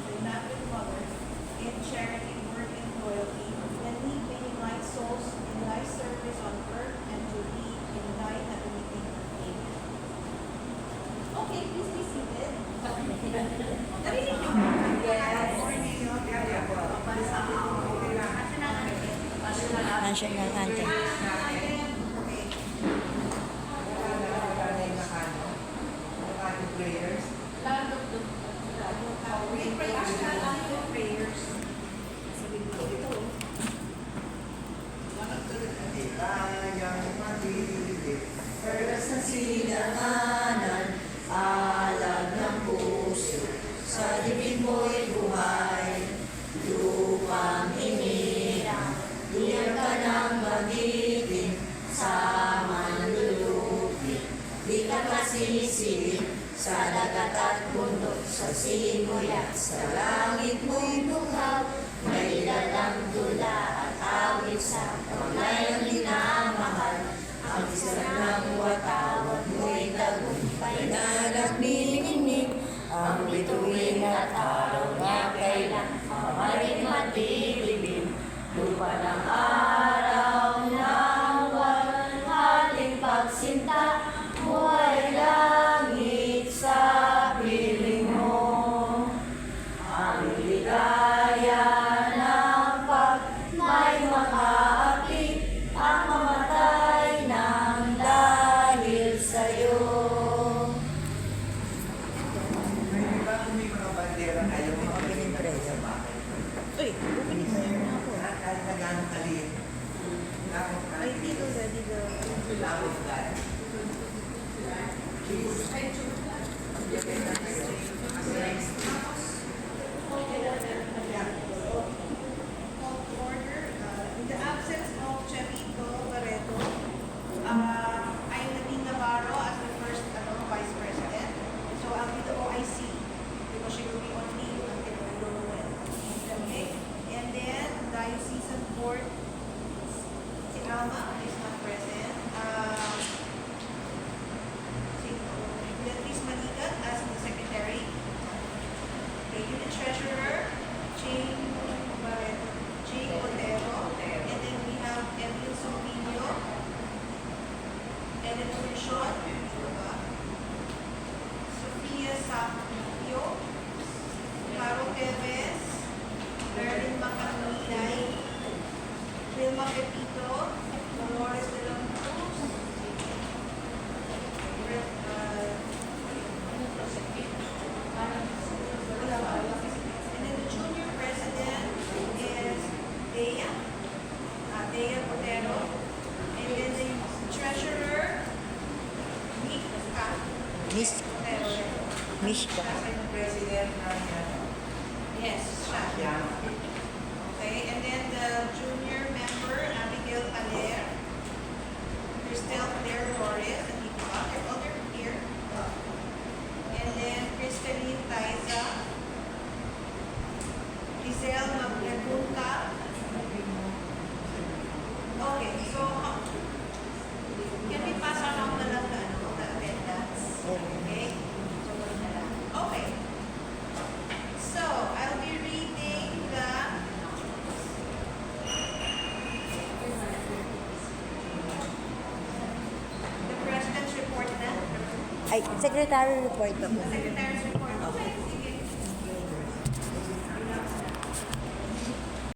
beloved mother, in charity, work, and loyalty, and me being my souls in thy service on earth and to thee in thy heavenly kingdom. Amen. Okay, please be seated. Narinig niyo ba? Yes. National anthem. Prayers. We pray national prayers. Tayang matilig, Perlas na silanganan, alab ng puso, sa dibdib mo'y buhay, lupang hinirang, diyan ka nang magitin, sa manlulupi, di ka kasisilit, sa dagat at bundok, sa simoy at sa langit mo'y bunghaw, may dalang tula at awit sa paglayang dinamahal, ang isa ng watawat mo'y tagumpay na nagniningning, ang bituin at araw niya kailan mamarin matibibig, lupa ng araw ng walang hating pagsinta, buhay langit sa piling mo, ang ligaya ng pag may makaakit, ang mamatay ng dahil sa'yo. may ba may mga bandera kayo? Opening prayer. Uy, opening prayer na ako. Kahit na gano'ng kaliit. Ay, dito na, dito. Love of God. Order, in the absence of Chavito Barreto, I'm Nadine Navarro as the first Vice President. So I'll be the OIC because she will be on leave until we don't know when. Okay? And then Diocesan Board, si Alma is not present. Si Beatrice Manigat as the Secretary. The Unit Treasurer, Jane Barreto, Jane Otero, and then we have Evelyn Sompilio, Ellen Urshon, Sofia Sapio, Caro Teves, Merlin Macaminay, Vilma Pepito, Dolores de la Cruz, and then the junior president is Dea Cotero, and then the treasurer, Mika Miss Cotero. Mishka. Kasi yung president na yan. Yes, siya. Yan. Okay, and then the junior member, Abigail Paler, Cristel Claire Torres, and Nico they're all here. And then Cristaline Taiza, Giselle Maglagunta. Okay, so can we pass around na lang the attendance? Okay? So, na lang. Okay. So, I'll be reading the President's report na. Ay, Secretary report ako. The Secretary's